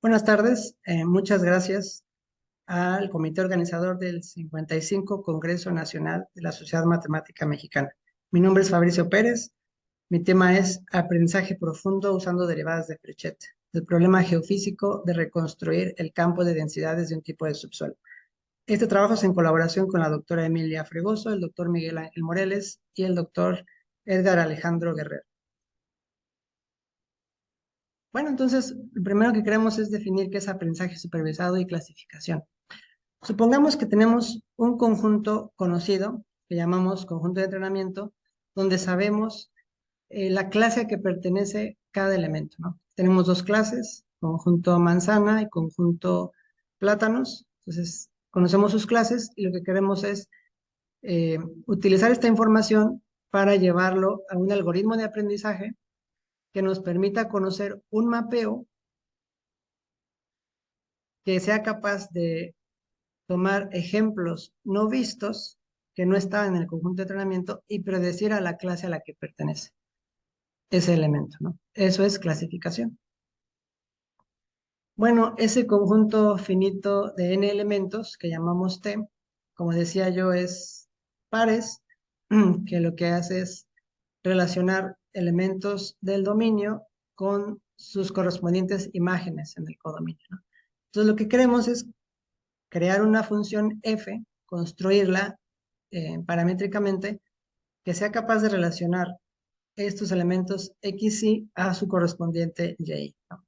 Buenas tardes, muchas gracias al comité organizador del 55 Congreso Nacional de la Sociedad Matemática Mexicana. Mi nombre es Fabricio Pérez, mi tema es aprendizaje profundo usando derivadas de Fréchet, el problema geofísico de reconstruir el campo de densidades de un tipo de subsuelo. Este trabajo es en colaboración con la doctora Emilia Fregoso, el doctor Miguel Ángel Moreles y el doctor Edgar Alejandro Guerrero. Bueno, entonces, lo primero que queremos es definir qué es aprendizaje supervisado y clasificación. Supongamos que tenemos un conjunto conocido, que llamamos conjunto de entrenamiento, donde sabemos la clase a que pertenece cada elemento, ¿no? Tenemos dos clases, conjunto manzana y conjunto plátanos. Entonces, conocemos sus clases y lo que queremos es utilizar esta información para llevarlo a un algoritmo de aprendizaje que nos permita conocer un mapeo que sea capaz de tomar ejemplos no vistos que no estaban en el conjunto de entrenamiento y predecir a la clase a la que pertenece ese elemento, ¿no? Eso es clasificación. Bueno, ese conjunto finito de n elementos que llamamos T, como decía yo, es pares, que lo que hace es relacionar elementos del dominio con sus correspondientes imágenes en el codominio, ¿no? Entonces, lo que queremos es crear una función f, construirla paramétricamente, que sea capaz de relacionar estos elementos x y a su correspondiente y, ¿no?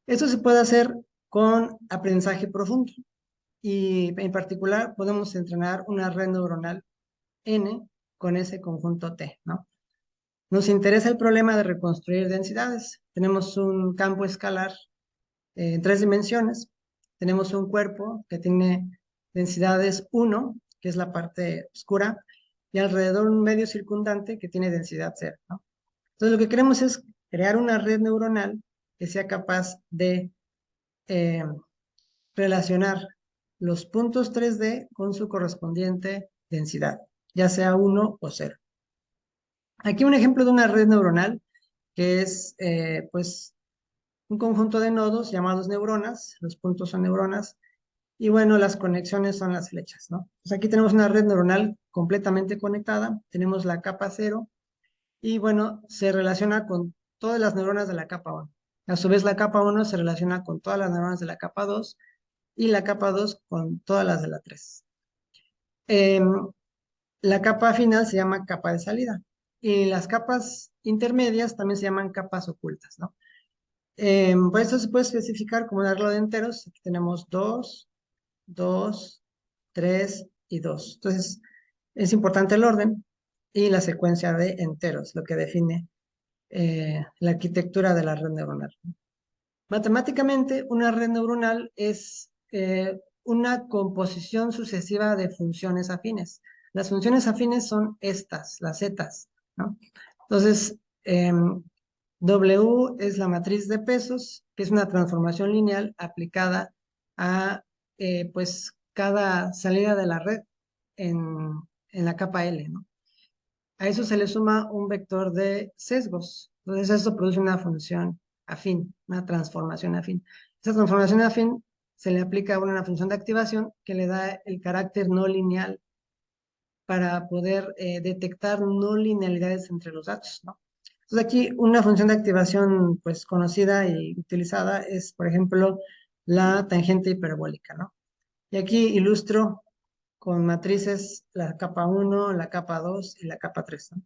Esto se puede hacer con aprendizaje profundo y en particular podemos entrenar una red neuronal n con ese conjunto T, ¿no? Nos interesa el problema de reconstruir densidades. Tenemos un campo escalar en 3 dimensiones. Tenemos un cuerpo que tiene densidades 1, que es la parte oscura, y alrededor un medio circundante que tiene densidad 0, ¿no? Entonces lo que queremos es crear una red neuronal que sea capaz de eh, relacionar los puntos 3D con su correspondiente densidad, ya sea 1 o 0. Aquí un ejemplo de una red neuronal que es pues un conjunto de nodos llamados neuronas, los puntos son neuronas, y bueno, las conexiones son las flechas, ¿no? Pues aquí tenemos una red neuronal completamente conectada, tenemos la capa 0, y bueno, se relaciona con todas las neuronas de la capa 1. A su vez, la capa 1 se relaciona con todas las neuronas de la capa 2, y la capa 2 con todas las de la 3. La capa final se llama capa de salida, y las capas intermedias también se llaman capas ocultas, ¿no? Por eso se puede especificar como un arreglo de enteros. Aquí tenemos 2, 2, 3 y 2. Entonces, es importante el orden y la secuencia de enteros, lo que define la arquitectura de la red neuronal. Matemáticamente, una red neuronal es una composición sucesiva de funciones afines. Las funciones afines son estas, las zetas, ¿no? Entonces, W es la matriz de pesos, que es una transformación lineal aplicada a pues cada salida de la red en la capa L, ¿no? A eso se le suma un vector de sesgos. Entonces eso produce una función afín, una transformación afín. Esa transformación afín se le aplica a una función de activación que le da el carácter no lineal para poder detectar no linealidades entre los datos, ¿no? Entonces aquí una función de activación pues conocida y utilizada es, por ejemplo, la tangente hiperbólica, ¿no? Y aquí ilustro con matrices la capa 1, la capa 2 y la capa 3, ¿no?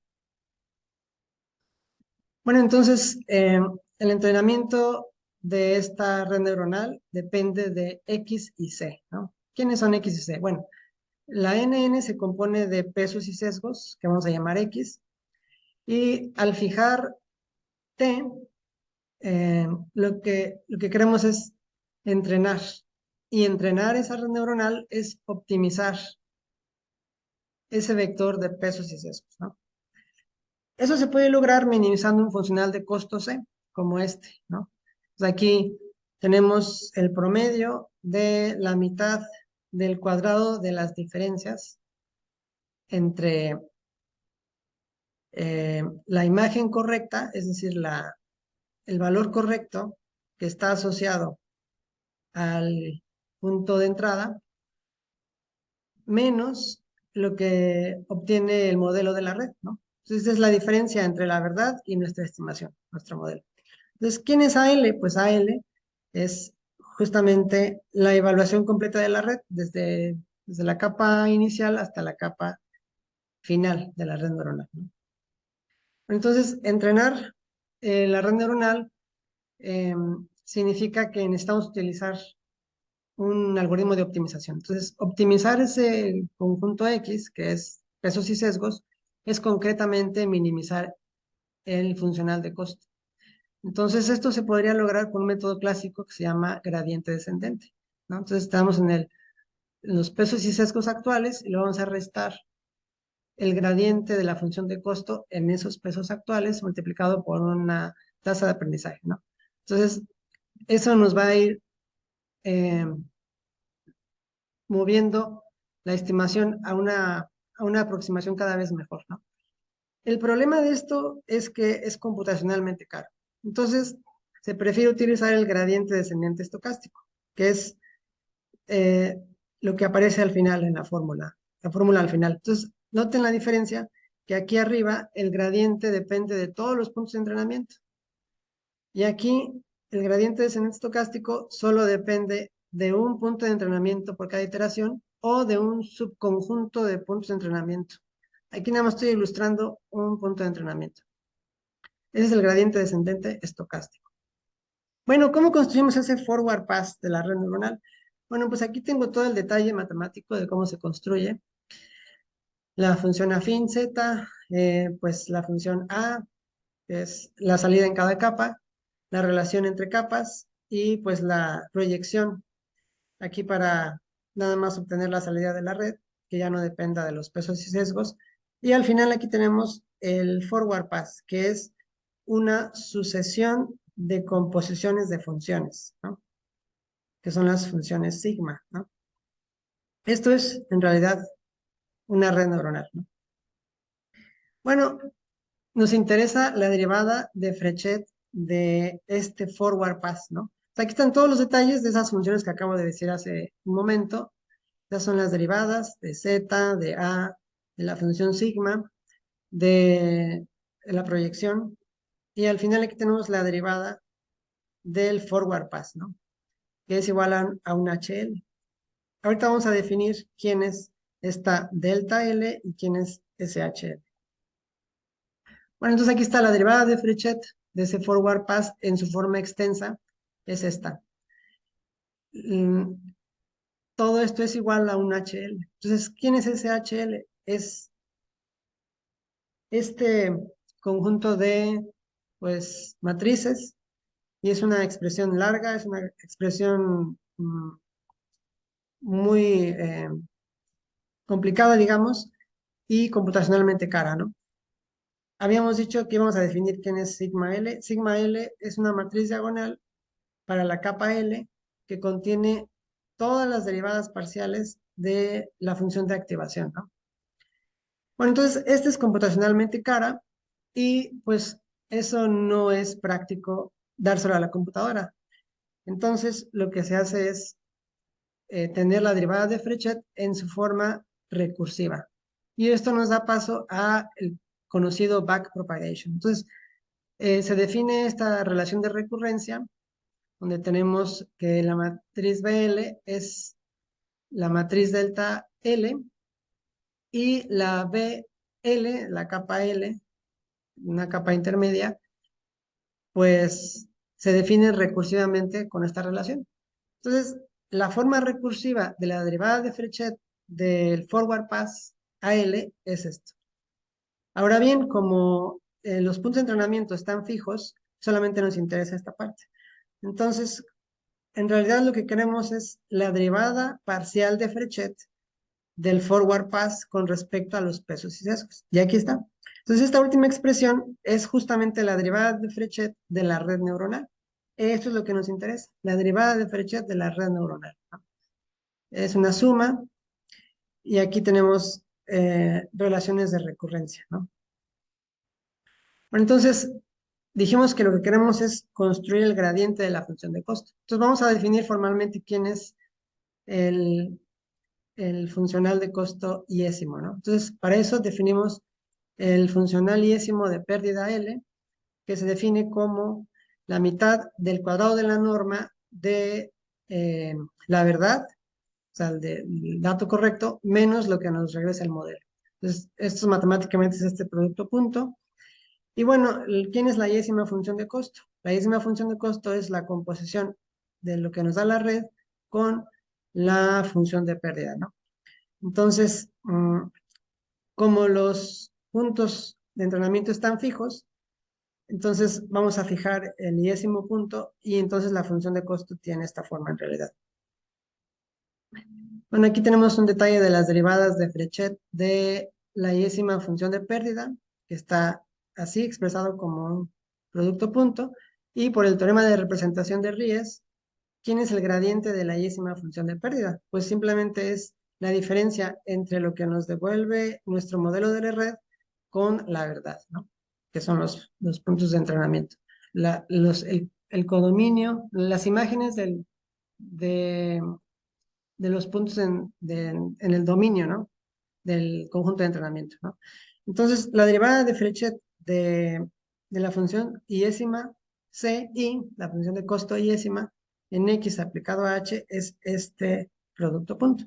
Bueno, entonces el entrenamiento de esta red neuronal depende de X y C, ¿no? ¿Quiénes son X y C? Bueno, la NN se compone de pesos y sesgos, que vamos a llamar X, y al fijar T, lo que queremos es entrenar. Y entrenar esa red neuronal es optimizar ese vector de pesos y sesgos, ¿no? Eso se puede lograr minimizando un funcional de costo C, como este, ¿no? Pues aquí tenemos el promedio de la mitad del cuadrado de las diferencias entre la imagen correcta, es decir, el valor correcto que está asociado al punto de entrada menos lo que obtiene el modelo de la red, ¿no? Entonces, esa es la diferencia entre la verdad y nuestra estimación, nuestro modelo. Entonces, ¿quién es AL? Pues AL es justamente la evaluación completa de la red, desde la capa inicial hasta la capa final de la red neuronal, ¿no? Entonces, entrenar la red neuronal eh, significa que necesitamos utilizar un algoritmo de optimización. Entonces, optimizar ese conjunto X, que es pesos y sesgos, es concretamente minimizar el funcional de costo. Entonces, esto se podría lograr con un método clásico que se llama gradiente descendente, ¿no? Entonces, estamos en los pesos y sesgos actuales y le vamos a restar el gradiente de la función de costo en esos pesos actuales multiplicado por una tasa de aprendizaje, ¿no? Entonces, eso nos va a ir eh, moviendo la estimación a una aproximación cada vez mejor, ¿no? El problema de esto es que es computacionalmente caro. Entonces, se prefiere utilizar el gradiente descendente estocástico, que es eh, lo que aparece al final en la fórmula al final. Entonces, noten la diferencia que aquí arriba el gradiente depende de todos los puntos de entrenamiento. Y aquí el gradiente descendente estocástico solo depende de un punto de entrenamiento por cada iteración o de un subconjunto de puntos de entrenamiento. Aquí nada más estoy ilustrando un punto de entrenamiento. Ese es el gradiente descendente estocástico. Bueno, ¿cómo construimos ese forward pass de la red neuronal? Bueno, pues aquí tengo todo el detalle matemático de cómo se construye. La función afín z, pues la función a, que es la salida en cada capa, la relación entre capas y pues la proyección aquí para nada más obtener la salida de la red, que ya no dependa de los pesos y sesgos. Y al final aquí tenemos el forward pass, que es una sucesión de composiciones de funciones, ¿no? Que son las funciones sigma, ¿no? Esto es en realidad una red neuronal, ¿no? Bueno, nos interesa la derivada de Frechet de este forward pass, ¿no? O sea, aquí están todos los detalles de esas funciones que acabo de decir hace un momento. Estas son las derivadas de z, de a, de la función sigma, de la proyección. Y al final aquí tenemos la derivada del forward pass, ¿no? Que es igual a un HL. Ahorita vamos a definir quién es esta delta L y quién es SHL. Bueno, entonces aquí está la derivada de Frechet de ese forward pass en su forma extensa. Es esta. Mm, Todo esto es igual a un HL. Entonces, ¿quién es ese HL? Es este conjunto de, pues, matrices y es una expresión larga, es una expresión muy complicada, digamos, y computacionalmente cara, ¿no? Habíamos dicho que íbamos a definir quién es sigma L. Sigma L es una matriz diagonal para la capa L que contiene todas las derivadas parciales de la función de activación, ¿no? Bueno, entonces, esta es computacionalmente cara y pues eso no es práctico dárselo a la computadora. Entonces, lo que se hace es tener la derivada de Frechet en su forma recursiva. Y esto nos da paso a el conocido backpropagation. Entonces, se define esta relación de recurrencia, donde tenemos que la matriz BL es la matriz delta L y la BL, la capa L, una capa intermedia, pues se define recursivamente con esta relación. Entonces, la forma recursiva de la derivada de Frechet del forward pass AL es esto. Ahora bien, como los puntos de entrenamiento están fijos, solamente nos interesa esta parte. Entonces, en realidad lo que queremos es la derivada parcial de Frechet del forward pass con respecto a los pesos y sesgos. Y aquí está. Entonces, esta última expresión es justamente la derivada de Frechet de la red neuronal. Esto es lo que nos interesa, la derivada de Frechet de la red neuronal, ¿no? Es una suma y aquí tenemos relaciones de recurrencia, ¿no? Bueno, entonces, dijimos que lo que queremos es construir el gradiente de la función de costo. Entonces vamos a definir formalmente quién es el, el funcional de costo iésimo, ¿no? Entonces, para eso definimos el funcional iésimo de pérdida L, que se define como la mitad del cuadrado de la norma de la verdad, o sea, el dato correcto, menos lo que nos regresa el modelo. Entonces, esto matemáticamente es este producto punto. Y bueno, ¿quién es la iésima función de costo? La iésima función de costo es la composición de lo que nos da la red con la función de pérdida, ¿no? Entonces, como los puntos de entrenamiento están fijos, entonces vamos a fijar el iésimo punto y entonces la función de costo tiene esta forma en realidad. Bueno, aquí tenemos un detalle de las derivadas de Frechet de la iésima función de pérdida, que está así expresado como un producto punto, y por el teorema de representación de Ries, ¿quién es el gradiente de la iésima función de pérdida? Pues simplemente es la diferencia entre lo que nos devuelve nuestro modelo de la red con la verdad, ¿no? Que son los puntos de entrenamiento. El codominio, las imágenes de, de los puntos en el dominio, ¿no? Del conjunto de entrenamiento, ¿no? Entonces, la derivada de Frechet de la función iésima C y la función de costo iésima en X aplicado a H es este producto punto.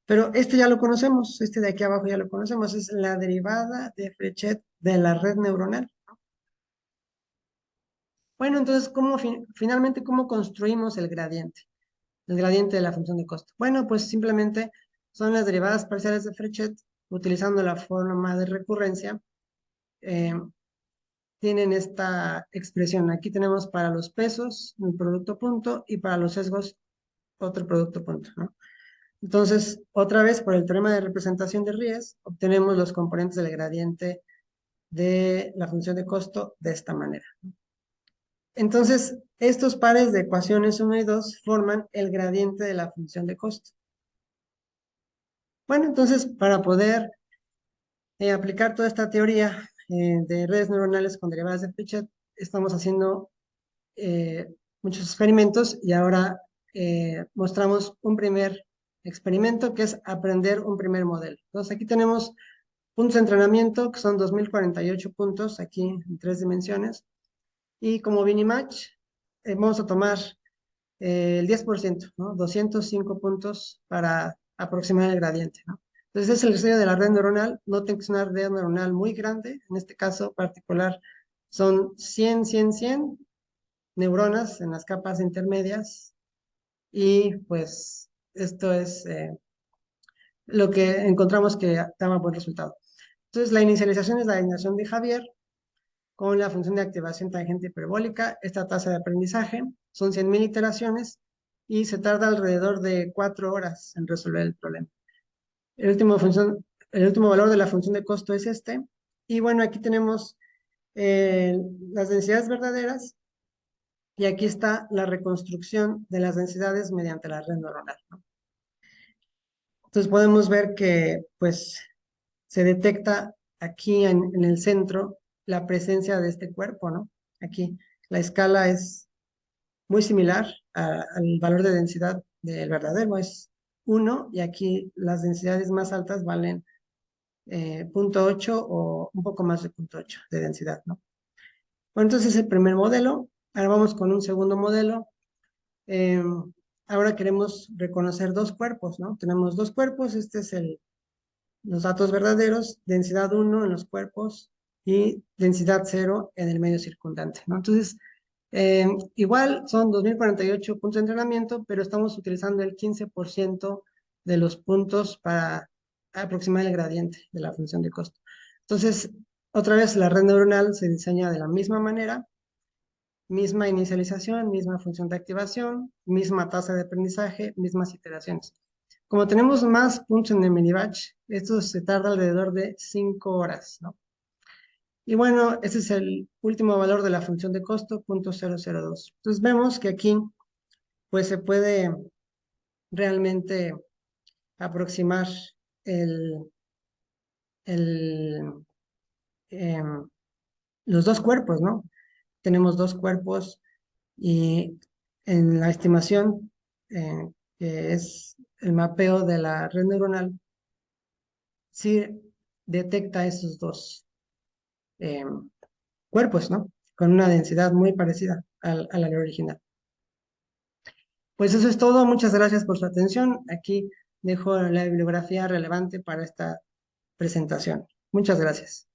Pero este ya lo conocemos, este de aquí abajo ya lo conocemos, es la derivada de Frechet de la red neuronal. Bueno, entonces, finalmente, ¿cómo construimos el gradiente? El gradiente de la función de costo. Bueno, pues simplemente son las derivadas parciales de Frechet utilizando la forma de recurrencia. eh, Tienen esta expresión. Aquí tenemos para los pesos un producto punto y para los sesgos otro producto punto, ¿no? Entonces, otra vez por el teorema de representación de Ries, obtenemos los componentes del gradiente de la función de costo de esta manera. Entonces, estos pares de ecuaciones uno y 2 forman el gradiente de la función de costo. Bueno, entonces, para poder aplicar toda esta teoría de redes neuronales con derivadas de Frechet, estamos haciendo muchos experimentos y ahora mostramos un primer experimento que es aprender un primer modelo. Entonces, aquí tenemos puntos de entrenamiento que son 2048 puntos aquí en 3 dimensiones y como Vinimatch vamos a tomar el 10%, ¿no? 205 puntos para aproximar el gradiente, ¿no? Entonces, es el diseño de la red neuronal. Noten que es una red neuronal muy grande. En este caso particular, son 100 neuronas en las capas intermedias. Y pues, esto es lo que encontramos que daba buen resultado. Entonces, la inicialización es la alineación de Javier con la función de activación tangente hiperbólica. Esta tasa de aprendizaje son 100.000 iteraciones y se tarda alrededor de 4 horas en resolver el problema. El último valor de la función de costo es este. Y bueno, aquí tenemos eh, las densidades verdaderas y aquí está la reconstrucción de las densidades mediante la red neuronal, ¿no? Entonces podemos ver que pues se detecta aquí en el centro la presencia de este cuerpo, ¿no? Aquí la escala es muy similar al valor de densidad del verdadero, es 1, y aquí las densidades más altas valen 0.8 o un poco más de 0.8 de densidad, ¿no? Bueno, entonces el primer modelo. Ahora vamos con un segundo modelo. Eh, Ahora queremos reconocer dos cuerpos, ¿no? Tenemos dos cuerpos, este es los datos verdaderos, densidad 1 en los cuerpos y densidad 0 en el medio circundante, ¿no? Entonces, igual son 2048 puntos de entrenamiento, pero estamos utilizando el 15% de los puntos para aproximar el gradiente de la función de costo. Entonces, otra vez la red neuronal se diseña de la misma manera, misma inicialización, misma función de activación, misma tasa de aprendizaje, mismas iteraciones. Como tenemos más puntos en el minibatch, esto se tarda alrededor de 5 horas, ¿no? Y bueno, ese es el último valor de la función de costo, 0.002. Entonces vemos que aquí pues se puede realmente aproximar el, el, em, los dos cuerpos, ¿no? tenemos dos cuerpos y en la estimación, que es el mapeo de la red neuronal, sí detecta esos dos eh, cuerpos, ¿no? Con una densidad muy parecida a la original. Pues eso es todo. Muchas gracias por su atención. Aquí dejo la bibliografía relevante para esta presentación. Muchas gracias.